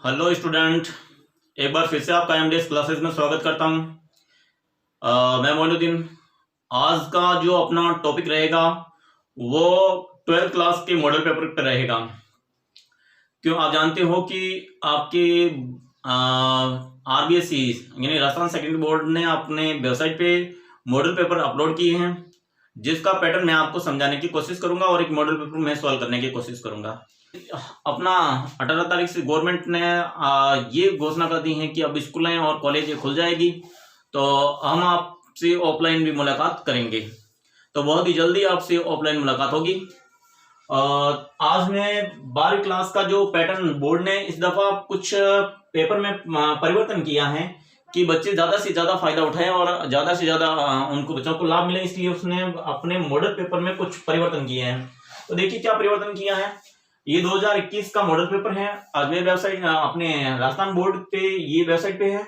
Hello student. एक बार फिर से आपका एमडीएस क्लासेस में स्वागत करता हूं। मैं मोइनुद्दीन। आज का जो अपना टॉपिक रहेगा वो 12th क्लास के मॉडल पेपर पर रहेगा। क्यों, आप जानते हो कि आपके आरबीएसई यानी राजस्थान सेकेंडरी बोर्ड ने अपने वेबसाइट पे मॉडल पेपर अपलोड किए हैं, जिसका पैटर्न मैं आपको समझाने की कोशिश करूंगा और एक मॉडल पेपर मैं सॉल्व करने की कोशिश करूंगा। अपना 18 तारीख से गवर्नमेंट ने ये घोषणा कर दी है कि अब स्कूलें और कॉलेज खुल जाएगी, तो हम आपसे ऑफलाइन भी मुलाकात करेंगे। तो बहुत ही जल्दी आपसे ऑफलाइन मुलाकात होगी। आज मैं 12वीं क्लास का जो पैटर्न बोर्ड ने इस दफा कुछ पेपर में परिवर्तन किया है कि बच्चे ज्यादा से ज्यादा फायदा उठाएं और ज्यादा से ज्यादा उनको बच्चों को लाभ मिले, इसलिए उसने अपने मॉडल पेपर में कुछ परिवर्तन किए हैं। तो देखिए क्या परिवर्तन किया है। ये 2021 का मॉडल पेपर है। अजमेर वेबसाइट अपने राजस्थान बोर्ड पे ये वेबसाइट पे है,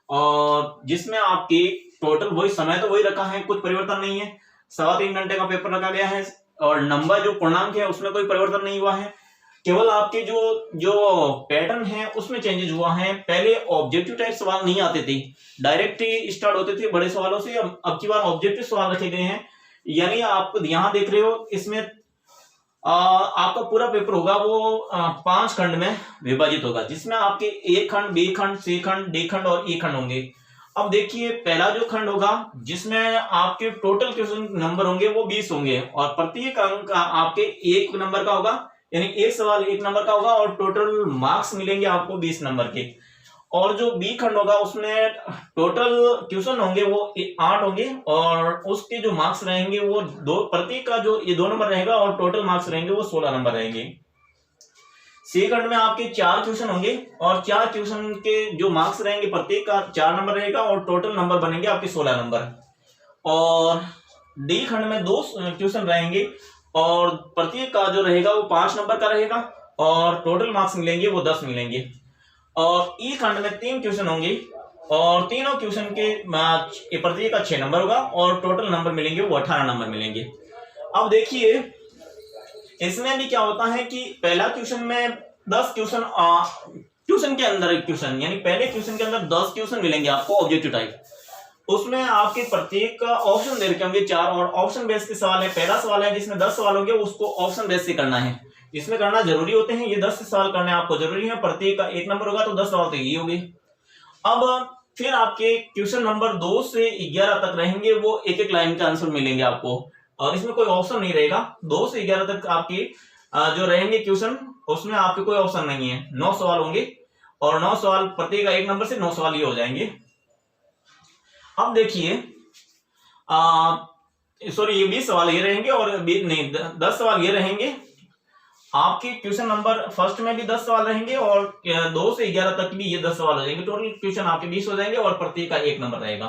और जिसमें आपके टोटल वही समय तो वही रखा है, कुछ परिवर्तन नहीं है। 3.25 घंटे का पेपर रखा गया है और नंबर जो पूर्णांक है उसमें कोई परिवर्तन नहीं हुआ है। केवल आपके जो जो पैटर्न है उसमें चेंजेस हुआ है। पहले ऑब्जेक्टिव टाइप सवाल नहीं आते थे, डायरेक्ट ही स्टार्ट होते थे बड़े सवालों से। अब की बार ऑब्जेक्टिव सवाल रखे गए हैं। यानी आप यहाँ देख रहे हो, इसमें आपका पूरा पेपर होगा वो 5 खंड में विभाजित होगा, जिसमें आपके ए खंड, बी खंड, सी खंड, डी खंड और ई खंड होंगे। अब देखिए पहला जो खंड होगा जिसमें आपके टोटल क्वेश्चन नंबर होंगे वो 20 होंगे, और प्रत्येक अंक आपके 1 नंबर का होगा, यानी एक सवाल 1 नंबर का होगा, और टोटल मार्क्स मिलेंगे आपको 20 नंबर के। और जो बी खंड होगा उसमें टोटल क्वेश्चन होंगे वो 8 होंगे, और उसके जो मार्क्स रहेंगे वो प्रत्येक का जो ये 2 नंबर रहेगा, और टोटल मार्क्स रहेंगे वो 16 नंबर रहेंगे। सी खंड में आपके 4 क्वेश्चन होंगे, और 4 क्वेश्चन के जो मार्क्स रहेंगे प्रत्येक का 4 नंबर रहेगा, और टोटल नंबर बनेंगे आपके 16 नंबर। और डी खंड में 2 क्वेश्चन रहेंगे, और प्रत्येक का जो रहेगा वो 5 नंबर का रहेगा, और टोटल मार्क्स मिलेंगे वो 10 मिलेंगे। और ई खंड में 3 क्वेश्चन होंगे, और तीनों क्वेश्चन के प्रत्येक का 6 नंबर होगा, और टोटल नंबर मिलेंगे वो 18 नंबर मिलेंगे। अब देखिए इसमें भी क्या होता है कि पहला क्वेश्चन में 10 क्वेश्चन के अंदर एक क्वेश्चन, यानी पहले क्वेश्चन के अंदर 10 क्वेश्चन मिलेंगे आपको ऑब्जेक्टिव टाइप। उसमें आपके प्रत्येक का ऑप्शन दे रखे होंगे 4, और ऑप्शन बेस के सवाल है। पहला सवाल है जिसमें 10 सवाल होंगे, उसको ऑप्शन बेस से करना है। इसमें करना जरूरी होते हैं, ये 10 सवाल करने आपको जरूरी है। प्रत्येक का 1 नंबर होगा, तो 10 सवाल तो ये होंगे। अब फिर आपके क्वेश्चन नंबर 2 से 11 तक रहेंगे, वो एक एक लाइन का आंसर मिलेंगे आपको, और इसमें कोई ऑप्शन नहीं रहेगा। 2 से 11 तक आपके जो रहेंगे क्वेश्चन, उसमें आपके कोई ऑप्शन नहीं है। 9 सवाल होंगे, और 9 सवाल प्रत्येक का 1 नंबर से 9 सवाल ये हो जाएंगे। अब देखिए सॉरी, ये 20 सवाल ये रहेंगे, और नहीं 10 सवाल ये रहेंगे। आपके क्वेश्चन नंबर फर्स्ट में भी 10 सवाल रहेंगे, और 2 से 11 तक भी ये 10 सवाल हो जाएंगे। टोटल क्वेश्चन आपके 20 हो जाएंगे, और प्रत्येक का 1 नंबर रहेगा।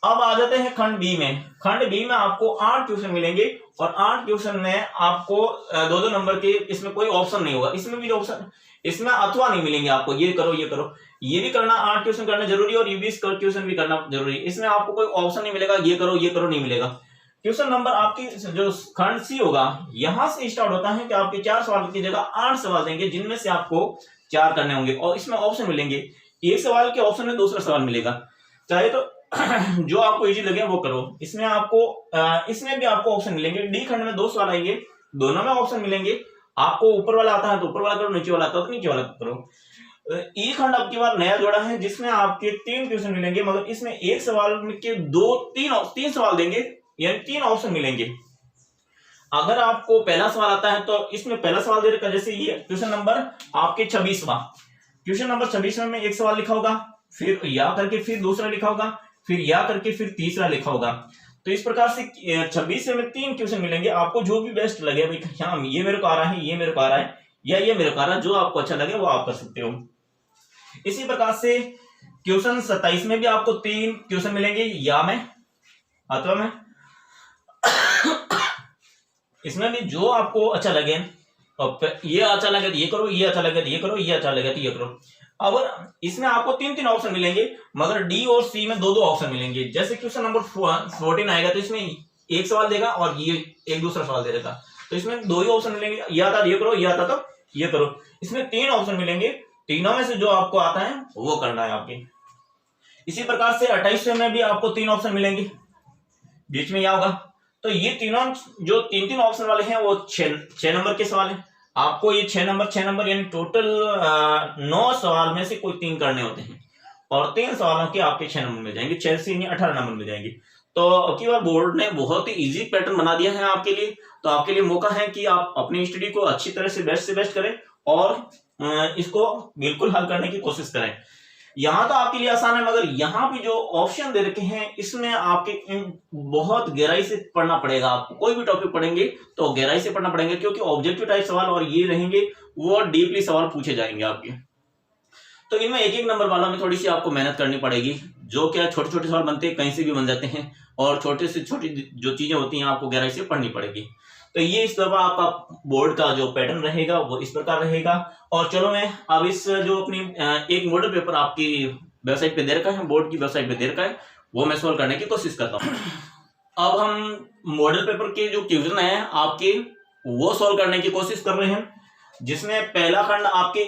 अब आ जाते हैं खंड बी में। खंड बी में आपको 8 क्वेश्चन मिलेंगे, और 8 क्वेश्चन में आपको 2-2 नंबर के, इसमें कोई ऑप्शन नहीं होगा। इसमें भी ऑप्शन, इसमें अथवा नहीं मिलेंगे आपको, ये करो ये करो, ये भी करना, 8 क्वेश्चन करना जरूरी, और ये 20 क्वेश्चन भी करना जरूरी। इसमें आपको कोई ऑप्शन नहीं मिलेगा, ये करो नहीं मिलेगा। क्वेश्चन नंबर आपकी जो खंड सी होगा, यहां से स्टार्ट होता है कि आपके 4 सवाल की जगह 8 सवाल देंगे, जिनमें से आपको 4 करने होंगे, और इसमें ऑप्शन मिलेंगे। एक सवाल के ऑप्शन में दूसरा सवाल मिलेगा, चाहे तो जो आपको इजी लगे वो करो। इसमें आपको इसमें भी आपको ऑप्शन मिलेंगे। डी खंड में 2 सवाल आएंगे, दोनों में ऑप्शन मिलेंगे। आपको ऊपर वाला आता है तो ऊपर वाला करो, नीचे वाला आता है तो नीचे वाला करो। ई खंड अब की बार नया जोड़ा है, जिसमें आपके 3 क्वेश्चन मिलेंगे, मगर इसमें एक सवाल के 3 सवाल देंगे, यानी 3 ऑप्शन मिलेंगे। अगर आपको पहला सवाल आता है तो इसमें पहला सवाल दे रखा, जैसे ये क्वेश्चन नंबर आपके 26वां, क्वेश्चन नंबर 26 में एक सवाल लिखा होगा, फिर या करके फिर दूसरा लिखा होगा, फिर या करके फिर तीसरा लिखा होगा। तो इस प्रकार से 26 में 3 क्वेश्चन मिलेंगे। आपको जो भी बेस्ट लगे, भाई हाँ ये मेरे को आ रहा है, ये मेरे को आ रहा है, या ये मेरे को आ रहा है, जो आपको अच्छा लगे वो आप कर सकते हो। इसी प्रकार से क्वेश्चन 27 में भी आपको 3 क्वेश्चन मिलेंगे, या में अथवा में। इसमें भी जो आपको अच्छा लगे, ये अच्छा लगे तो ये करो, ये अच्छा लगे तो ये करो, ये अच्छा लगे तो ये करो। अब इसमें आपको 3 ऑप्शन मिलेंगे, मगर डी और सी में 2 ऑप्शन मिलेंगे। जैसे क्वेश्चन नंबर 14 आएगा तो इसमें एक सवाल देगा, और ये एक दूसरा सवाल दे देगा, तो इसमें 2 ही ऑप्शन मिलेंगे, या था ये करो, या था तो ये करो। इसमें 3 ऑप्शन मिलेंगे, तीनों में से जो आपको आता है वो करना है आपके। इसी प्रकार से 28वें में भी आपको 3 ऑप्शन मिलेंगे, बीच में क्या होगा, तो ये तीनों जो 3 ऑप्शन वाले हैं वो 6 नंबर के सवाल हैं। आपको ये 6 नंबर यानी टोटल 9 सवाल में से कोई 3 करने होते हैं और 3 सवालों के आपके 6 नंबर मिल जाएंगे, 6 से 18 नंबर मिल जाएंगे। तो अब की बार बोर्ड ने बहुत ही इजी पैटर्न बना दिया है आपके लिए, तो आपके लिए मौका है कि आप अपनी स्टडी को अच्छी तरह से बेस्ट करें और इसको बिल्कुल हल करने की कोशिश करें। यहाँ तो आपके लिए आसान है, मगर यहाँ भी जो ऑप्शन दे रखे हैं इसमें आपके बहुत गहराई से पढ़ना पड़ेगा। आपको कोई भी टॉपिक पढ़ेंगे तो गहराई से पढ़ना पड़ेगा, क्योंकि ऑब्जेक्टिव टाइप सवाल और ये रहेंगे वो डीपली सवाल पूछे जाएंगे आपके। तो इनमें एक नंबर वालों में थोड़ी सी आपको मेहनत करनी पड़ेगी, जो क्या छोटे छोटे सवाल बनते हैं, कहीं से भी बन जाते हैं, और छोटे से छोटी जो चीजें होती हैं आपको गहराई से पढ़नी पड़ेगी। तो ये इस दफा आपका बोर्ड का जो पैटर्न रहेगा वो इस प्रकार रहेगा। और चलो मैं अब इस जो अपनी एक मॉडल पेपर आपकी वेबसाइट पे दे रखा है, बोर्ड की वेबसाइट पे दे रखा है, वो मैं सोल्व करने की कोशिश करता हूँ। अब हम मॉडल पेपर के जो क्वेश्चन है आपके वो सोल्व करने की कोशिश कर रहे हैं, जिसमें पहला खंड आपके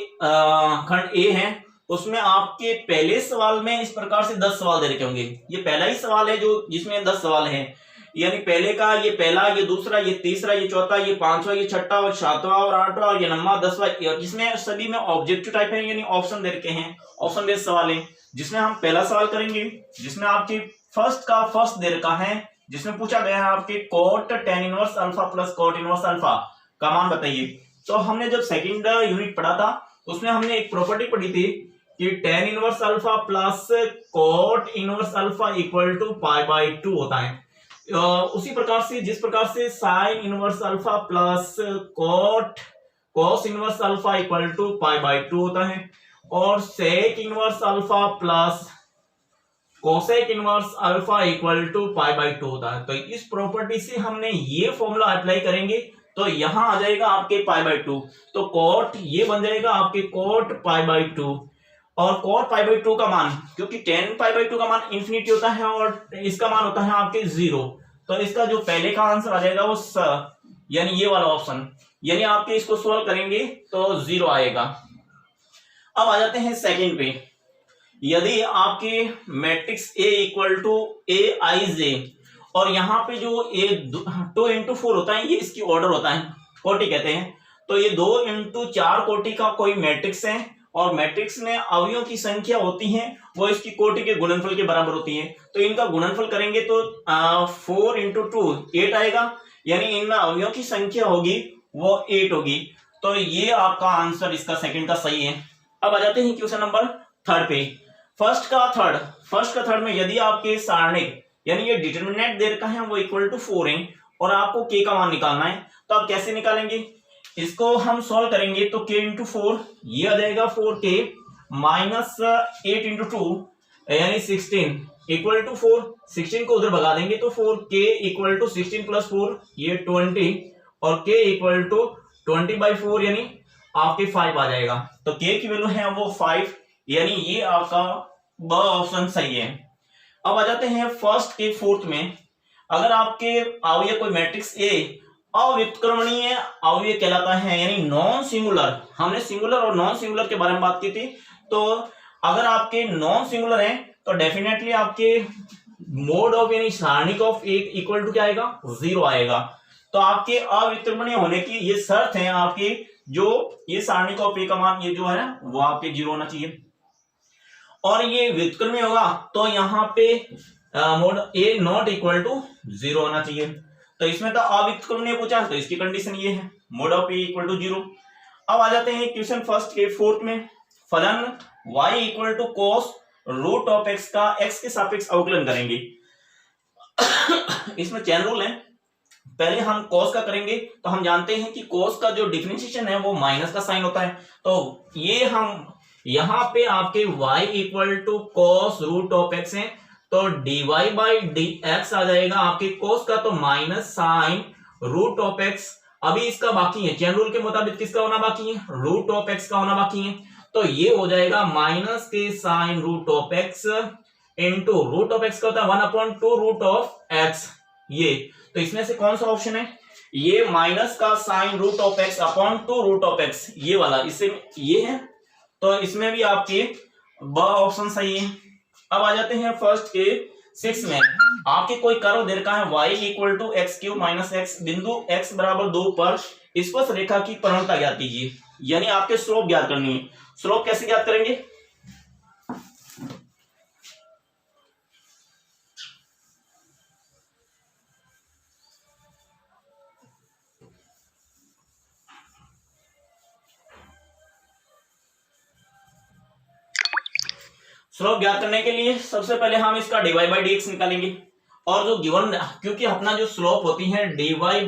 खंड ए है, उसमें आपके पहले सवाल में इस प्रकार से 10 सवाल दे रखे होंगे। ये पहला ही सवाल है जो जिसमें 10 सवाल हैं, यानी पहले का ये पहला, ये दूसरा, ये तीसरा, ये चौथा, ये पांचवा, ये छठा और सातवां और आठवां और ये नौवां, 10वां, जिसमें सभी में ऑब्जेक्टिव टाइप है, यानी ऑप्शन दे रखे हैं, ऑप्शन बेस्ड सवाल है। जिसमें हम पहला सवाल करेंगे, जिसमें आपके फर्स्ट दे रखा है, जिसमें पूछा गया है आपके cot tan inverse alpha plus cot inverse alpha का मान बताइए। तो हमने जब सेकंड यूनिट पढ़ा था उसमें हमने एक प्रॉपर्टी पढ़ी थी कि tan inverse alpha plus cot inverse alpha equal to π/2 होता है। उसी प्रकार से जिस प्रकार से sine inverse alpha plus cos inverse alpha equal to π/2 होता है, और sec inverse alpha plus cosec inverse alpha equal to π/2 होता है। तो इस प्रॉपर्टी से हमने ये फॉर्मूला अप्लाई करेंगे तो यहां आ जाएगा आपके π/2, तो कोट ये बन जाएगा आपके कोट π/2, और कोट π/2 का मान, क्योंकि tan π/2 का मान इंफिनिटी होता है और इसका मान होता है आपके 0, तो इसका जो पहले का आंसर आ जाएगा वो यानी ये वाला ऑप्शन, यानी आपके इसको सॉल्व करेंगे तो 0 आएगा। अब आ जाते हैं सेकंड पे। यदि आपके matrix A equal to Aij और यहाँ पे जो 2 into 4 होता है, ये इसकी ऑर्डर होता है, कोटि कहते हैं, तो ये 2 into 4 कोटि का कोई मैट्रिक्स है, और मैट्रिक्स में अवयवों की संख्या होती है वो इसकी कोटि के गुणनफल के बराबर होती है। तो इनका गुणनफल करेंगे तो 4 into 2 8 आएगा, यानी इनमें अवयवों की संख्या होगी वो 8 होगी। तो ये आपका आंसर इसका सेकंड का सही है। अब आ जाते हैं क्वेश्चन नंबर थर्ड पे। फर्स्ट का थर्ड में यदि आपके सारणिक यानी ये डिटरमिनेंट दे रखा है वो इक्वल टू 4 है और आपको k का मान निकालना है, तो आप कैसे निकालेंगे, इसको हम सॉल्व करेंगे तो k इंटू 4 ये आ जाएगा 4k माइनस 8 इंटू 2 यानी 16 इक्वल टू 4, 16 को उधर भगा देंगे तो 4k इक्वल टू 16 प्लस 4 ये 20 और k इक्वल टू 20/4 यानी आपके 5 आ जाएगा। तो k की वैल्यू है वो 5, यानी ये आपका ब ऑप्शन सही है। अब आ जाते हैं फर्स्ट के फोर्थ में। अगर आपके अवयव कोई मैट्रिक्स A अव्युत्क्रमणीय अवयव कहलाता है, यानी नॉन सिंगुलर, हमने सिंगुलर और नॉन सिंगुलर के बारे में बात की थी, तो अगर आपके नॉन सिंगुलर हैं तो डेफिनेटली आपके मोड ऑफ यानी सारणिक ऑफ एक इक्वल टू क्या आएगा, 0 आएगा। तो आपके अव्युत्क्रमणीय होने की ये शर्त है आपकी, जो ये सारणिक ऑफ ए का मान ये जो है ना वो आपके 0 होना चाहिए, और ये व्युत्क्रमणीय होगा तो यहाँ पे mod A not equal to 0 होना चाहिए। तो इसमें तो अव्युत्क्रमणीय पूछा तो इसकी कंडीशन ये है mod of A equal to 0। अब आ जाते हैं क्वेश्चन फर्स्ट के फोर्थ में। फलन y equal to cos root of x का x के सापेक्ष अवकलन करेंगे। इसमें चेन रूल है, पहले हम cos का करेंगे तो हम जानते हैं कि cos का जो डिफरेंशिएशन है वो माइनस का साइन होता है, तो ये हम यहाँ पे आपके y equal to cos root of x है तो dy/dx आ जाएगा आपके cos का, तो minus sine root of x। अभी इसका बाकी है, चेन रूल के मुताबिक किसका होना बाकी है, रूट ऑफ x का होना बाकी है, तो ये हो जाएगा माइनस के sine root of x into root of x का होता है 1/2 रूट ऑफ x। ये तो इसमें से कौन सा ऑप्शन है, ये माइनस का sine root of x upon 2 root of x, ये वाला, इससे ये है तो इसमें भी आपके ब ऑप्शन सही है। अब आ जाते हैं फर्स्ट के 6 में। आपके कोई कर्व दे रखा है y equal to x cube minus x, बिंदु x बराबर 2 पर स्पर्श रेखा की परिणता ज्ञात कीजिए, यानी आपके स्लोप ज्ञात करनी है। स्लोप कैसे ज्ञात करेंगे? स्लोप ज्ञात करने के लिए सबसे पहले हम इसका dy बाई dx निकालेंगे, और जो गिवन, क्योंकि अपना जो स्लोप होती है dy बाई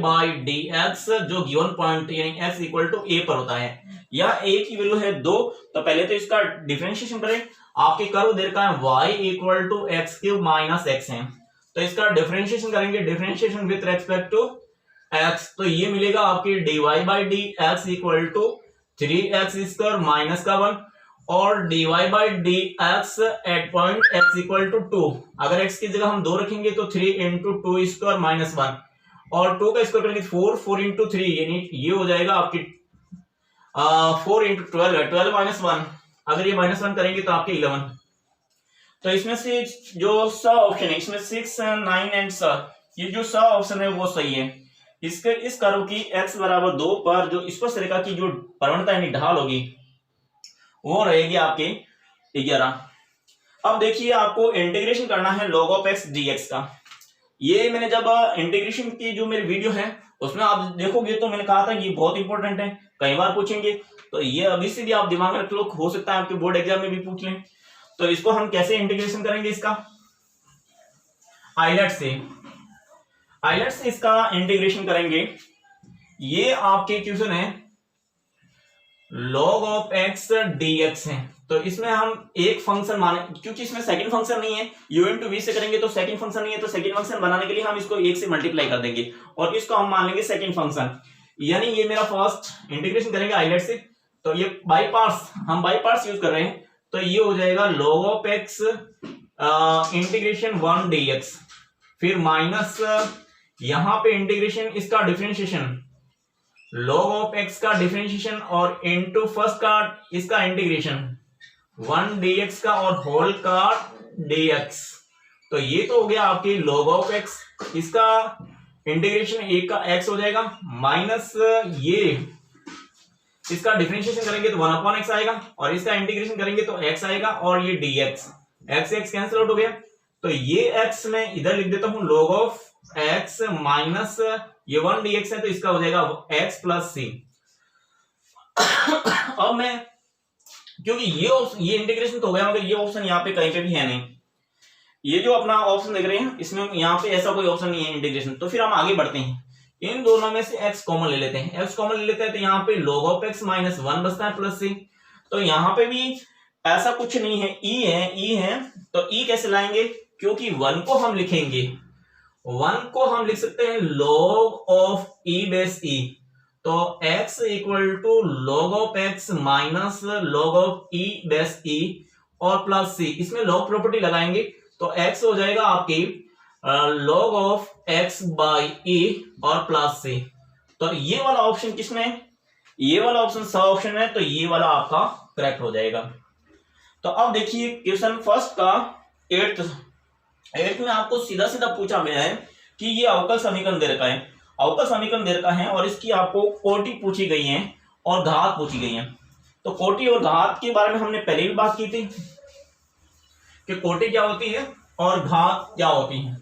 dx, जो गिवन पॉइंट यानी x इक्वल टू a पर होता है, यह a की वैल्यू है 2। तो पहले तो इसका डिफरेंशिएशन करें। आपके कर्व दे रखा है y equal to x cube minus x है, तो इसका डिफरेंशिएशन करेंगे, differentiation with respect to x, तो ये मिलेगा आपकी dy by dx equal to 3x square minus का 1, और dy by dx at point x equal to 2। अगर x की जगह हम 2 रखेंगे तो 3 इंटू 2 स्क्वायर माइनस 1, और 2 का स्क्वायर करेंगे 4 इंटू 3, यानी ये हो जाएगा आपकी 4 इंटू 12 माइनस 1, अगर ये माइनस 1 करेंगे तो आपके 11। तो इसमें से जो स ऑप्शन है, इसमें 6, 9 एंड स, ये जो स ऑप्शन है वो सही है। इसके इस कर्व की x बराबर 2 पर जो स्पर्श रेखा की जो परिणता यानी ढाल होगी वो रहेगी आपके 11। अब देखिए आपको इंटीग्रेशन करना है log ऑफ x dx का। ये मैंने जब इंटीग्रेशन की जो मेरी वीडियो है उसमें आप देखोगे तो मैंने कहा था कि ये बहुत इंपॉर्टेंट है, कई बार पूछेंगे, तो ये अभी से भी आप दिमाग में रख लो, हो सकता है आपके बोर्ड एग्जाम में भी पूछ लें। तो इसको हम कैसे इंटीग्रेशन करेंगे? इसका आइलेट से इसका इंटीग्रेशन करेंगे। ये आपके क्वेश्चन है log ऑफ x dx है, तो इसमें हम एक फंक्शन माने, क्योंकि इसमें सेकंड फंक्शन नहीं है, u इंटू वी से करेंगे तो सेकंड फंक्शन नहीं है, तो सेकंड फंक्शन बनाने के लिए हम इसको 1 से मल्टीप्लाई कर देंगे और इसको हम मान लेंगे सेकंड फंक्शन। यानी ये मेरा फर्स्ट इंटीग्रेशन करेंगे आइलेट से, तो ये बाई पार्ट्स, हम बाई पार्ट्स यूज कर रहे हैं, तो ये हो जाएगा log of x integration 1 dx, फिर माइनस यहां पे इंटीग्रेशन इसका डिफरेंशिएशन log ऑफ x का डिफरेंशिएशन और इनटू फर्स्ट का इसका इंटीग्रेशन 1 dx का और होल का dx। तो ये तो हो गया आपकी log ऑफ x, इसका इंटीग्रेशन 1 का x हो जाएगा, माइनस ये इसका डिफरेंशिएशन करेंगे तो 1 अपॉन x आएगा, और इसका इंटीग्रेशन करेंगे तो x आएगा, और ये dx, x कैंसिल आउट हो गया, तो ये x मैं इधर लिख देता हूं log ऑफ x माइनस ये 1 dx है, तो इसका हो जाएगा x प्लस c। अब मैं, क्योंकि ये इंटीग्रेशन तो हो गया, मगर ये ऑप्शन यहाँ पे कहीं पे भी है नहीं, ये जो अपना ऑप्शन देख रहे हैं इसमें यहाँ पे ऐसा कोई ऑप्शन नहीं है इंटीग्रेशन। तो फिर हम आगे बढ़ते हैं, इन दोनों में से x कॉमन ले लेते हैं, x कॉमन ले लेते हैं, तो यहाँ पे log ऑफ x माइनस 1 बचता है प्लस c। तो यहाँ पे भी ऐसा कुछ नहीं है, e है, तो e कैसे लाएंगे? क्योंकि 1 को हम लिखेंगे, 1 को हम लिख सकते हैं log of e base e, तो x equal to log of x minus log of e base e और प्लस c, इसमें log प्रॉपर्टी लगाएंगे तो x हो जाएगा आपकी log of x by e और प्लस c। तो ये वाला ऑप्शन किसमें? ये वाला ऑप्शन सा ऑप्शन है, तो ये वाला आपका करेक्ट हो जाएगा। तो अब देखिए क्वेश्चन फर्स्ट का 8th में आपको सीधा सीधा पूछा गया है कि ये अवकल समीकरण दे रखा है, अवकल समीकरण दे रखा है, और इसकी आपको कोटि पूछी गई है और घात पूछी गई है। तो कोटि और घात के बारे में हमने पहले भी बात की थी कि कोटि क्या होती है और घात क्या होती है।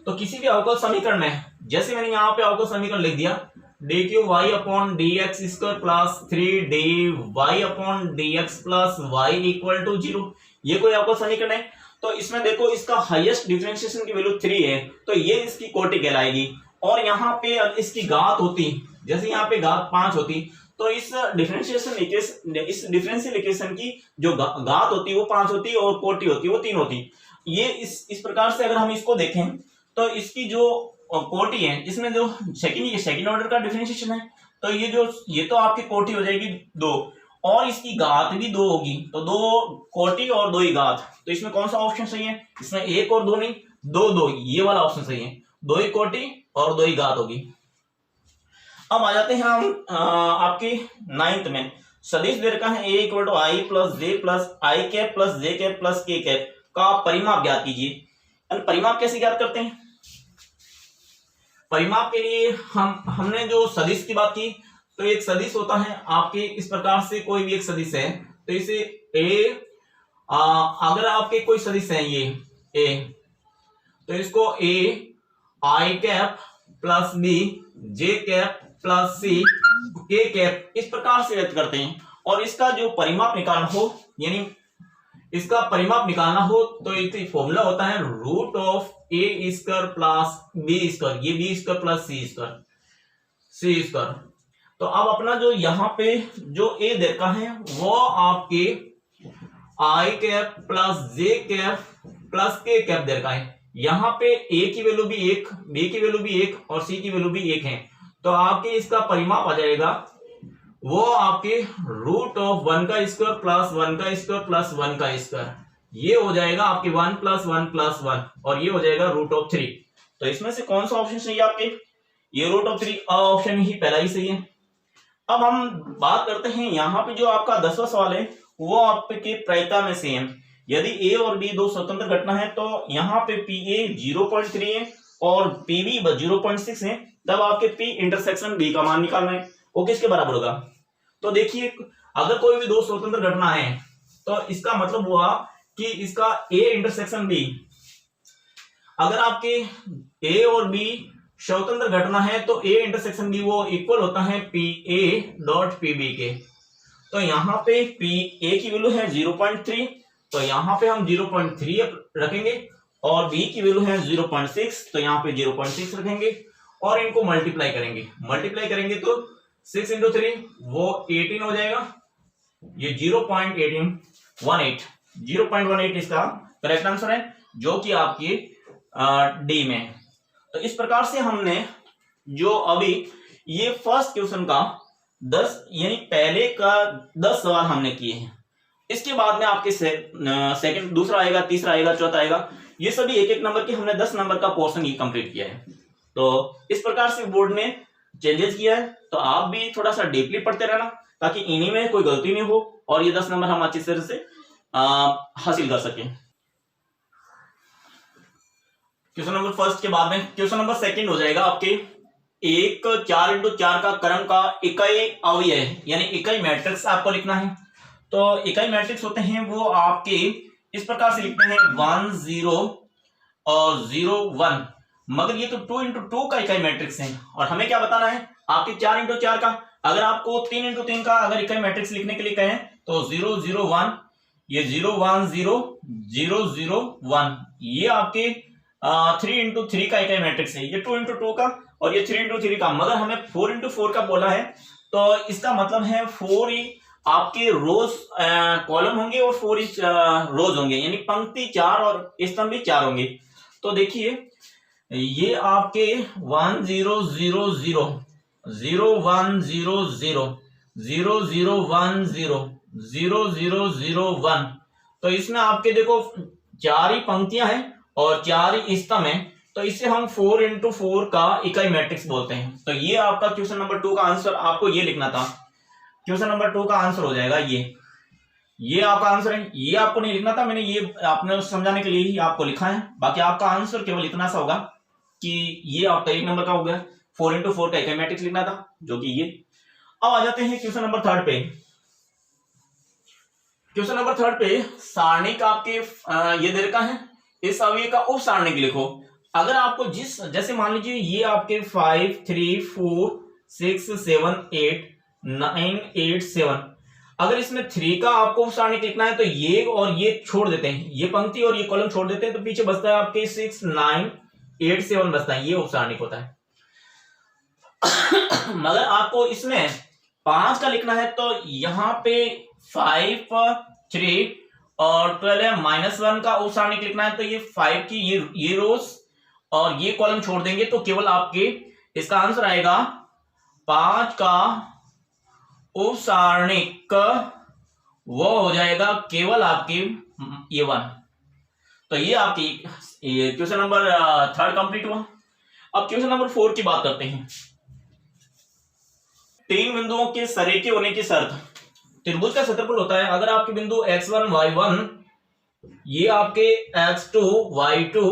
तो किसी भी अवकल समीकरण में, जैसे मैंने यहाँ पे अवकल समीकरण लिख दिया d q y upon d x square plus 3 d y upon d x plus y equal to 0, ये कोई अवकल समीकरण है। तो इसमें देखो इसका हाईएस्ट डिफरेंशिएशन की वैल्यू 3 है, तो ये इसकी कोटि कहलाएगी। और यहाँ पे इसकी घात होती, जैसे यहाँ पे घात 5 होती, तो इस डिफरेंशियल इक्वेशन की जो घात होती है वो 5 होती और कोटि होती है वो 3 होती। ये इस प्रकार से अगर हम इसको देखें तो इसकी जो कोटि है, इसमें जो सेकंड ऑर्डर का डिफरेंशिएशन है, तो ये तो आपकी कोटि हो जाएगी 2, और इसकी घात भी 2 होगी, तो 2 कोटि और 2 ही घात। तो इसमें कौन सा ऑप्शन सही है? इसमें 1 और 2 नहीं, 2 ये वाला ऑप्शन सही है, 2 ही कोटि और 2 ही घात होगी। अब आ जाते हैं हम आपके 9th में। सदिश दे रखा है a equal to i plus j plus i cap plus j cap plus k cap का परिमाप ज्ञात कीजिए। परिमाप कैसे ज्ञात करते हैं? परिमाप के लिए हमने जो सदिश की बात की, तो एक सदिश होता है आपके इस प्रकार से, कोई भी एक सदिश है तो इसे अगर आपके कोई सदिश है ये a, तो इसको a I cap plus B J cap plus C K cap इस प्रकार से व्यक्त करते हैं। और इसका जो परिमाप निकालना हो, यानी इसका परिमाप निकालना हो, तो एक फॉर्मूला होता है root of a square plus b square, ये b square plus c square. तो अब अपना जो यहाँ पे जो ए देखा है वो आपके आई cap plus j cap plus k cap दे रखा है। यहाँ पे ए की वैल्यू भी 1, बी की वैल्यू भी 1 और सी की वैल्यू भी 1 है। तो आपके इसका परिमाप आ जाएगा वो आपके रूट ऑफ 1 का स्क्वायर प्लस 1 का स्क्वायर प्लस 1 का स्क्वायर, ये हो जाएगा आपके 1 प्लस 1 प्लस 1 और ये हो जाएगा रूट ऑफ 3। तो इसमें से कौन सा ऑप्शन सही है आपके? ये रूट ऑफ 3 ऑप्शन ही पहला ही सही है। अब हम बात करते हैं यहाँ पे जो आपका 10वां सवाल है वो आपके प्रायिकता में से है। यदि ए और बी दो स्वतंत्र घटना है तो यहाँ पे पी ए 0.3 है और पी बी 0.6 है, तब आपके पी इंटरसेक्शन बी का मान निकालना है, वो किसके बराबर होगा? तो देखिए अगर कोई भी दो स्वतंत्र घटना है तो इसका मतलब हुआ कि इसका ए इंटरसेक्शन बी, अगर आपके ए और बी स्वतंत्र घटना है तो ए इंटरसेक्शन बी वो इक्वल होता है P A dot P B के। तो यहाँ पे पी ए की वैल्यू है 0.3, तो यहाँ पे हम 0.3 रखेंगे और बी की वैल्यू है 0.6, तो यहाँ पे 0.6 रखेंगे और इनको मल्टीप्लाई करेंगे तो 6 इंटू 3 वो 18 हो जाएगा, ये 0.18 इसका करेक्ट आंसर है जो कि आपकी डी में। तो इस प्रकार से हमने जो अभी ये फर्स्ट क्वेश्चन का 10 यानी पहले का 10 सवाल हमने किए हैं। इसके बाद में आपके सेकंड दूसरा आएगा, तीसरा आएगा, चौथा आएगा, ये सभी एक एक नंबर के हमने 10 नंबर का पोर्शन ही कंप्लीट किया है। तो इस प्रकार से बोर्ड ने चेंजेस किया है, तो आप भी थोड़ा सा डीपली पढ़ते रहना ताकि इन्हीं में कोई गलती नहीं हो और ये 10 नंबर हम अच्छी तरह से हासिल कर सकें। क्वेश्चन नंबर फर्स्ट के बाद में क्वेश्चन नंबर सेकंड हो जाएगा आपके एक 4 इंटू 4 का क्रम का इकाई अवयव यानी इकाई मैट्रिक्स आपको लिखना है। तो इकाई मैट्रिक्स होते हैं वो आपके इस प्रकार से लिखते हैं 1 0 और 0 1, मगर ये तो 2 इंटू 2 का इकाई मैट्रिक्स है और हमें क्या बताना है आपके 4 इंटू 4 का। अगर आपको 3 इंटू 3 का अगर इकाई मैट्रिक्स लिखने के लिए कहें तो 0 0 1, ये 0 1 0 0 0 1, ये आपके 3 इंटू 3 का इकाई मैट्रिक्स है, ये 2 इंटू 2 का और ये 3 इंटू 3 का, मगर हमें 4 इंटू 4 का बोला है तो इसका मतलब है 4 ही आपके रोज कॉलम होंगे और 4 ही रोज होंगे, यानी पंक्ति 4 और स्तंभ भी 4 होंगे। तो देखिए ये आपके 1 0 0 0 0 1 0 0 0 0 1 0 0 0 0 1, तो इसमें आपके देखो 4 ही पंक्तियां हैं और 4 ही स्तंभ हैं, तो इसे हम 4 इंटू 4 का इकाई मैट्रिक्स बोलते हैं। तो ये आपका क्वेश्चन नंबर 2 का आंसर आपको ये लिखना था, क्वेश्चन नंबर 2 का आंसर हो जाएगा ये आपका आंसर है। ये आपको नहीं लिखना था, मैंने ये आपने समझाने के लिए ही आपको लिखा है, बाकी आपका आंसर केवल इतना सा होगा कि ये आपका 1 नंबर का हो गया, 4 इंटू 4 का इकाई मैट्रिक्स लिखना था जो कि ये। अब आ जाते हैं क्वेश्चन नंबर 3 पे। क्वेश्चन नंबर 3 पे सारणी का आपके ये दे रखा है, इस अवयव का उप सारणी लिखो। अगर आपको जैसे मान लीजिए ये आपके 5 3 4 6 7 8 9 8 7, अगर इसमें 3 का आपको उप सारणी लिखना है तो ये और ये छोड़ देते हैं, ये पंक्ति और ये कॉलम छोड़ देते हैं, तो पीछे बचता है आपके 6 9 8 7 बचता है, ये उप सारणी होता है। मगर आपको इसमें 5 का लिखना है तो यहाँ पे 5 3 और 12 -1 का उप सारणी लिखना है, तो ये 5 की ये रोज और ये कॉलम छोड़ देंगे, तो केवल आपके इसका आंसर आएगा 5 का उप सारणिक वो हो जाएगा केवल आपके ये 1। तो ये आपकी क्वेश्चन नंबर 3 कंप्लीट हुआ। अब क्वेश्चन नंबर 4 की बात करते हैं। 3 बिंदुओं के सरेखे होने की शर्त। त्रिभुज का क्षेत्रफल होता है, अगर आपके बिंदु x1 y1 ये आपके x2 y2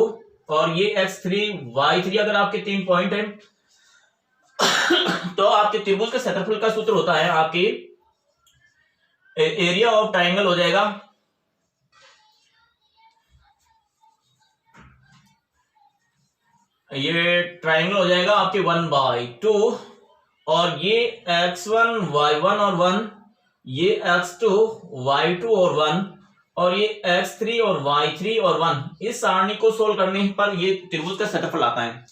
और ये x3 y3 अगर आपके 3 पॉइंट है तो आपके त्रिभुज के क्षेत्रफल का सूत्र होता है आपके एरिया ऑफ ट्राइंगल हो जाएगा ये ट्राइंगल हो जाएगा आपके 1/2 और ये x1 y1 और 1 ये x2 y2 और 1 और ये x3 और y3 और 1 इस सारणी को सोल्व करने पर ये त्रिभुज का क्षेत्रफल आता है।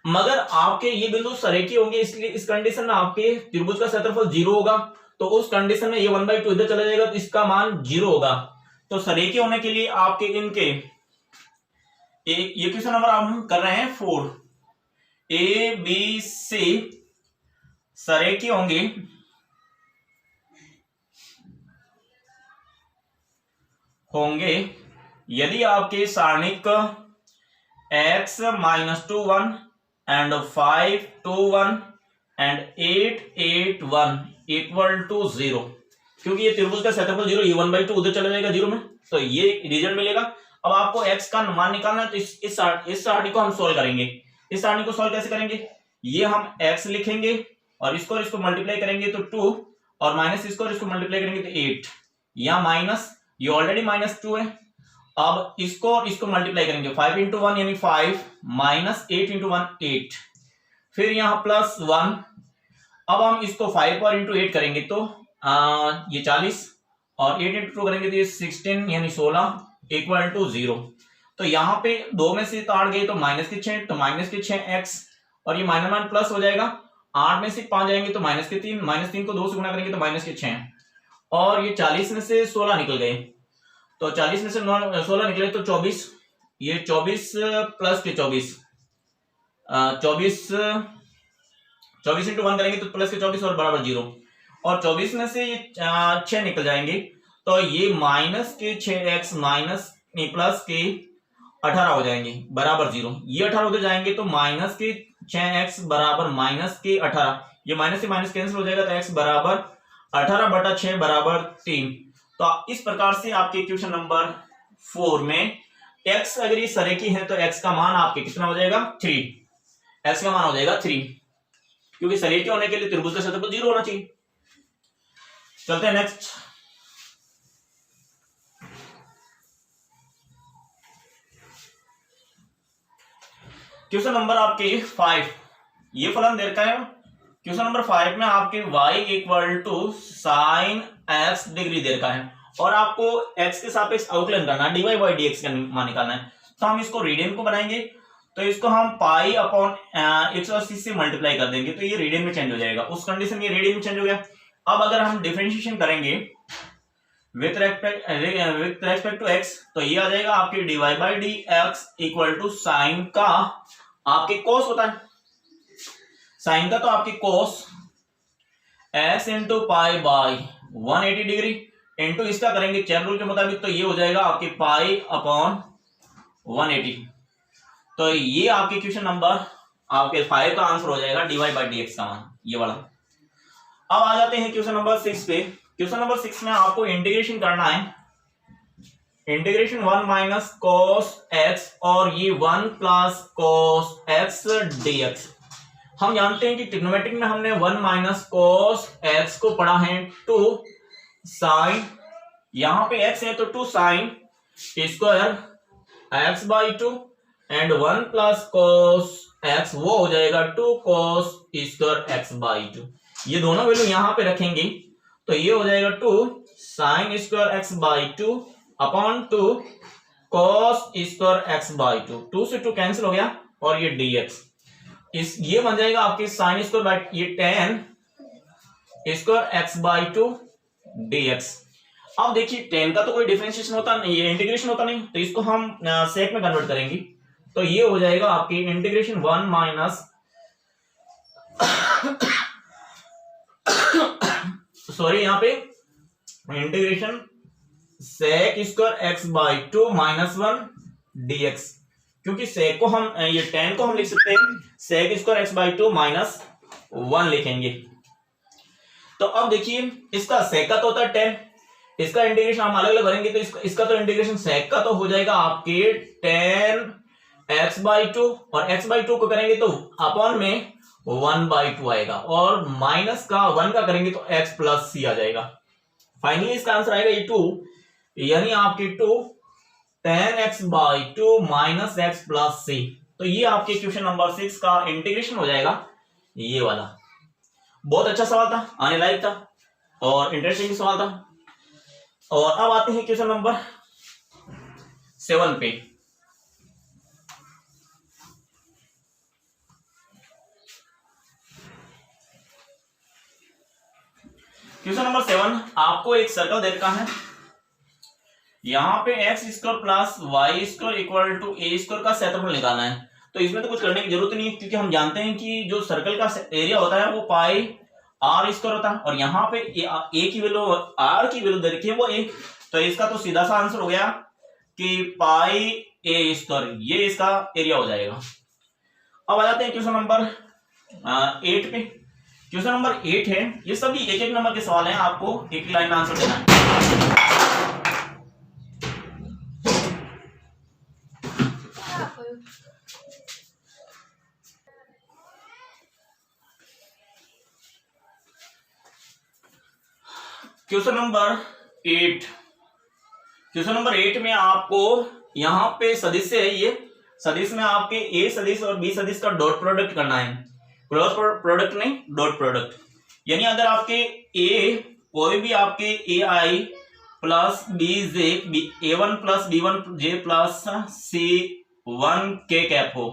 मगर आपके ये बिंदु सरेखी होंगे, इसलिए इस कंडीशन में आपके त्रिभुज का क्षेत्रफल 0 होगा। तो उस कंडीशन में ये 1/2 इधर चला जाएगा तो इसका मान 0 होगा। तो सरेखी होने के लिए आपके इनके ये क्वेश्चन नंबर हम कर रहे हैं 4, ए बी सी सरेखी होंगे यदि आपके सारणिक x -2 1 and 5 2 1 and 8 8 1 equal to 0, क्योंकि ये त्रिभुज का क्षेत्रफल 0, ये 1/2 उधर चला जाएगा 0 में, तो ये रिजल्ट मिलेगा। अब आपको x का मान निकालना है, तो इस सारणी को हम सोल्व करेंगे। इस सारणी को सोल्व कैसे करेंगे, ये हम x लिखेंगे और इसको मल्टीप्लाई करेंगे तो 2 और माइनस इसको मल्टीप्लाई करेंगे तो 8, या माइनस ये ऑलरेडी -2 है। अब इसको मल्टीप्लाई करेंगे 5 × 1 यानी 5 माइनस 8 × 1 8, फिर यहां +1। अब हम इसको 5 पर × 8 करेंगे तो ये 40 और 8 × 2 करेंगे तो ये 16 यानी 16 इक्वल टू 0। तो यहाँ पे 2 में से 8 गए तो -6, तो -6x और ये माइनस प्लस हो जाएगा। 8 में से 5 जाएंगे तो -3, -3 को 2 से गुना करेंगे तो -6 और ये 40 में से 16 निकल गए, तो 40 में से 16 निकले तो 24, ये 24 प्लस के 24 24 × 1 करेंगे तो प्लस के 24 और बराबर 0, और 24 में से ये 6 निकल जाएंगे तो ये -6x माइनस प्लस के 18 हो जाएंगे बराबर 0। ये 18 होते जाएंगे तो -6x बराबर -18, ये माइनस से माइनस कैंसिल हो जाएगा तो x बराबर 18/6 बराबर 3। तो इस प्रकार से आपके क्वेश्चन नंबर 4 में x अगर ये सरेखी है तो x का मान आपके कितना हो जाएगा 3, x का मान हो जाएगा 3, क्योंकि सरेखी होने के लिए त्रिभुज का क्षेत्रफल 0 होना चाहिए। चलते हैं नेक्स्ट। क्वेश्चन नंबर आपके 5, ये फलन दे रखा है। क्वेश्चन नंबर 5 में आपके y equal to sine x degree दे रखा है और आपको x के सापेक्ष अवकलन करना है, dy/dx का मान निकालना है। तो हम इसको रेडियन को बनाएंगे, तो इसको हम पाई अपॉन 180 से मल्टीप्लाई कर देंगे तो ये रेडियन में चेंज हो जाएगा। उस कंडीशन में रेडियन में चेंज हो गया। अब अगर हम डिफरेंशिएशन करेंगे विथ रेस्पेक्ट टू x तो ये आ जाएगा आपके dy/dx इक्वल टू साइन का आपके कोस होता है, साइन का तो आपके कोस x into pi by 180 degree into इसका करेंगे चेन रूल के मुताबिक तो ये हो जाएगा आपके पाई अपॉन 180। तो ये आपके क्वेश्चन नंबर आपके 5 का आंसर हो जाएगा dy/dx का मान, ये वाला। अब आ जाते हैं क्वेश्चन नंबर 6 पे। क्वेश्चन नंबर 6 में आपको इंटीग्रेशन करना है, इंटीग्रेशन 1 माइनस cos x और ये 1 प्लस cos x dx। हम जानते हैं कि ट्रिग्नोमेट्रिक में हमने 1 माइनस cos x को पढ़ा है 2 साइन, यहां पे x है तो 2 sine square x/2 and 1 plus cos x वो हो जाएगा 2 cos स्क्वायर x/2। ये दोनों वैल्यू यहां पे रखेंगे तो ये हो जाएगा 2 sine square x/2 upon 2 cos square x/2। 2 से 2 कैंसिल हो गया और ये dx ये बन जाएगा आपके साइन स्क्वायर बाई ये tan स्क्वायर x/2 dx। अब देखिए tan का तो कोई डिफरेंशिएशन होता नहीं, ये इंटीग्रेशन होता नहीं, तो इसको हम सेक में कन्वर्ट करेंगे तो ये हो जाएगा आपकी इंटीग्रेशन 1 माइनस सॉरी यहाँ पे integration sec square x/2 minus 1 dx, क्योंकि sec को हम ये tan को हम लिख सकते हैं sec स्क्वायर x/2 माइनस 1 लिखेंगे। तो अब देखिए इसका सेक का तो होता है 10, इसका इंटीग्रेशन हम अलग अलग करेंगे तो इसका तो इंटीग्रेशन सेक का तो हो जाएगा आपके 10x/2 और x/2 को करेंगे तो अपॉन में 1/2 आएगा और माइनस का 1 का करेंगे तो x प्लस सी आ जाएगा। फाइनली इसका आंसर आएगा ये 2, यानी आपके 2 10x/2 माइनस x प्लस सी। तो ये आपके क्वेश्चन नंबर 6 का इंटीग्रेशन हो जाएगा ये वाला। बहुत अच्छा सवाल था, आने लायक था और इंटरेस्टिंग सवाल था। और अब आते हैं क्वेश्चन नंबर 7 पे। क्वेश्चन नंबर 7 आपको एक सर्कल दे रखा है, यहां पे x² plus y² equal to a² का क्षेत्रफल निकालना है। तो इसमें तो कुछ करने की जरूरत नहीं है क्योंकि हम जानते हैं कि जो सर्कल का एरिया होता है वो पाई r² होता है और यहाँ पे a की वैल्यू r की वैल्यू दे रखी है वो a, तो इसका तो सीधा सा आंसर हो गया कि पाई a², ये इसका एरिया हो जाएगा। अब आ जाते हैं क्वेश्चन नंबर 8 पे। क्वेश्चन नंबर 8 है, ये सभी एक एक नंबर के सवाल हैं, आपको एक लाइन में आंसर देना है। क्वेश्चन नंबर 8, क्वेश्चन नंबर 8 में आपको यहां पे सदिश है, ये सदिश में आपके a सदिश और b सदिश का डॉट प्रोडक्ट करना है, क्रॉस प्रोडक्ट नहीं डॉट प्रोडक्ट। यानी अगर आपके a कोई भी आपके ai plus bj a1 plus b1 j plus c1 k cap हो,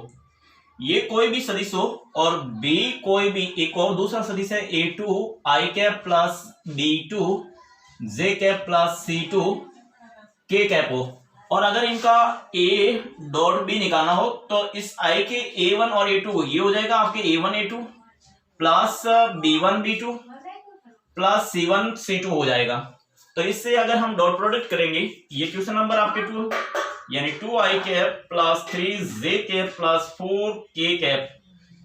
ये कोई भी सदिश हो, और b कोई भी एक और दूसरा सदिश है a2 i cap plus b2 j cap plus c2 k cap हो, और अगर इनका a डॉट b निकालना हो तो इस i के a1 और a2 ये हो जाएगा आपके a1 a2 plus b1 b2 plus c1 c2 हो जाएगा। तो इससे अगर हम डॉट प्रोडक्ट करेंगे, ये क्वेश्चन नंबर आपके 2 यानी 2i cap plus 3j cap plus 4k cap,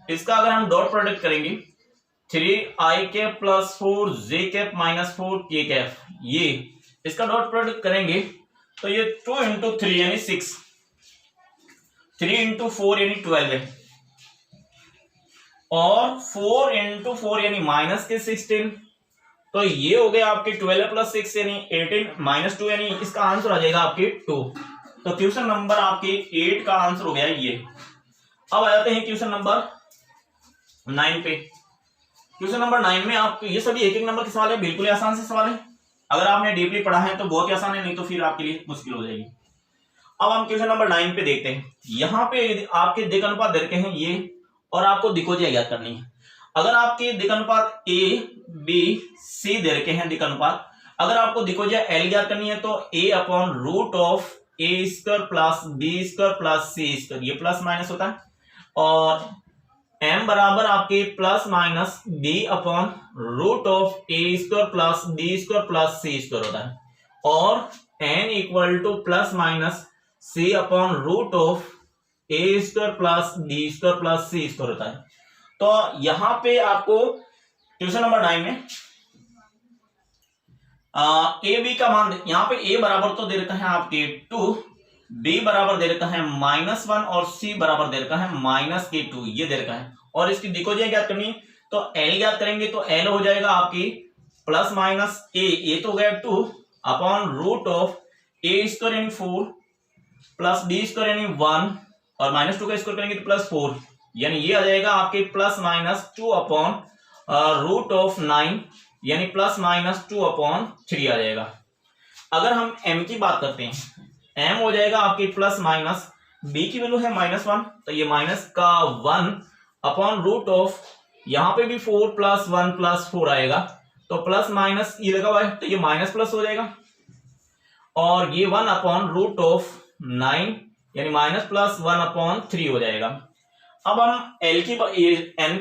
इसका अगर हम डॉट प्रोडक्ट करेंगे 3i cap plus 4j cap minus 4k cap, ये इसका डॉट प्रोडक्ट करेंगे तो ये 2 इंटू 3 यानी 6, 3 इंटू 4 यानी 12 है, और 4 इंटू 4 यानी माइनस के 16, तो ये हो गया आपके 12 प्लस 6 यानी 18 माइनस 2, यानी इसका आंसर आ जाएगा आपके 2। तो क्वेश्चन नंबर आपके 8 का आंसर हो गया ये। अब आ जाते हैं क्वेश्चन नंबर 9 पे। क्वेश्चन नंबर 9 में आप ये सभी एक एक नंबर के सवाल है, बिल्कुल ही आसान से सवाल है, अगर आपने डीपली पढ़ा है तो बहुत ही आसान है, नहीं तो फिर आपके लिए मुश्किल हो जाएगी। अब हम क्वेश्चन नंबर 9 पे देखते हैं। यहाँ पे आपके दिक् अनुपात दे रखे हैं ये, और आपको दिक्कोजिया ज्ञात करनी है। अगर आपके दिक् अनुपात a b c दे रखे हैं दिक् अनुपात, अगर आपको दिक्कोजिया l ज्ञात करनी है तो a upon root of a² plus b² plus c², ये प्लस माइनस होता है, और m बराबर आपके plus minus b upon root of a² plus b² plus c² होता है, और n equal to plus minus c upon root of a² plus b² plus c² होता है। तो यहां पे आपको क्वेश्चन नंबर 9 में ए बी का मान, यहां पे a बराबर तो दे रखा है आपके 2, b बराबर दे रखा है -1 और c बराबर दे रखा है -2, ये दे रखा है, और इसकी दिक्कोजिया ज्ञात करनी है तो l ज्ञात करेंगे तो l हो जाएगा आपकी प्लस माइनस a तो हो गया 2 अपॉन रूट ऑफ a² यानी 4 प्लस b² यानी 1 और -2 का स्क्वायर करेंगे तो प्लस 4, यानी ये आ जाएगा आपके plus minus 2 upon root of 9 यानी प्लस माइनस 2 अपॉन 3 आ जाएगा। अगर हम m की बात करते हैं, m हो जाएगा आपके प्लस माइनस, b की वैल्यू है -1 तो ये माइनस का 1 अपॉन रूट ऑफ, यहाँ पे भी 4 प्लस 1 प्लस 4 आएगा, तो प्लस माइनस ये लगा हुआ है तो ये माइनस प्लस हो जाएगा, और ये 1 अपॉन रूट ऑफ 9 यानी माइनस प्लस 1 अपॉन 3 हो जाएगा। अब हम n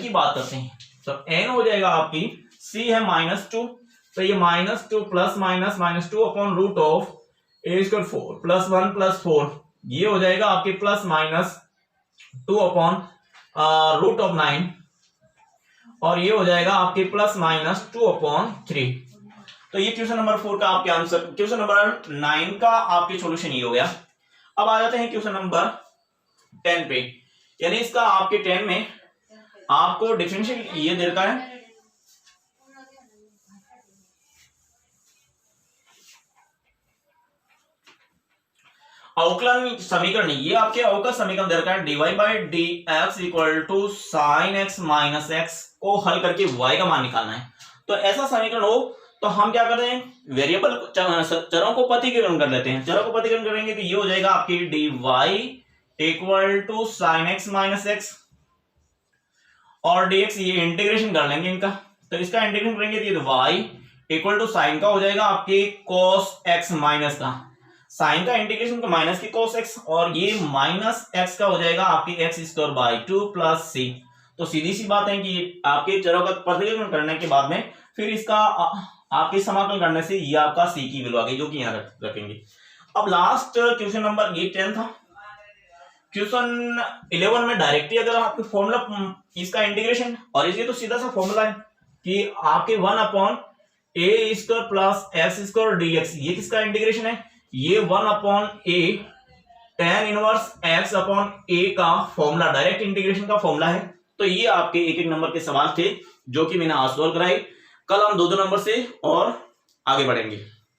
की बात करते हैं, तो n हो जाएगा आपकी, c है -2 तो ये -2 plus minus -2 upon root of a² 4 plus 1 plus 4, ये हो जाएगा आपके plus minus 2 upon root of 9, और ये हो जाएगा आपके +-2/3। तो ये क्वेश्चन नंबर 4 का आपके आंसर, क्वेश्चन नंबर 9 का आपके सॉल्यूशन ये हो गया। अब आ जाते हैं क्वेश्चन नंबर 10 पे, यानी इसका आपके 10 में आपको डिफरेंशियल ये दे रखा है, अवकलन समीकरण, ये आपके अवकल समीकरण दे रखा है dy/dx = sin x - x को हल करके y का मान निकालना है। तो ऐसा समीकरण हो तो हम क्या करते हैं, वेरिएबल चरों को प्रतिकरण कर लेते हैं। चरों को प्रतिकरण करेंगे तो ये हो जाएगा आपकी dy = sin x - x और dx, ये इंटीग्रेशन कर लेंगे इनका। तो इसका इंटीग्रेशन करेंगे तो ये y = sin का हो जाएगा आपके cos x माइनस का, साइन का इंटीग्रेशन का माइनस की cos x, और ये -x का हो जाएगा आपकी x² + 2 + c। तो सीधी सी बात है कि आपके चरों का प्रतिकरण करने के बाद में फिर इसका आपके समाकलन करने से ये आपका c की वैल्यू आ गई, जो कि यहाँ रखेंगे। अब लास्ट क्वेश्चन नंबर ये 10 था। क्वेश्चन 11 में डायरेक्टली अगर आपके फॉर्मूला इसका इंटीग्रेशन, और इसलिए तो सीधा सा फॉर्मूला है कि आपके 1/a² + x² dx, ये किसका इंटीग्रेशन है, ये 1/a tan 1x/a का फॉर्मूला, डायरेक्ट इंटीग्रेशन का फॉर्मूला है। तो ये आपके एक एक नंबर के सवाल थे जो कि मैंने आज सॉल्व कराए। कल हम 2-2 नंबर से और आगे बढ़ेंगे।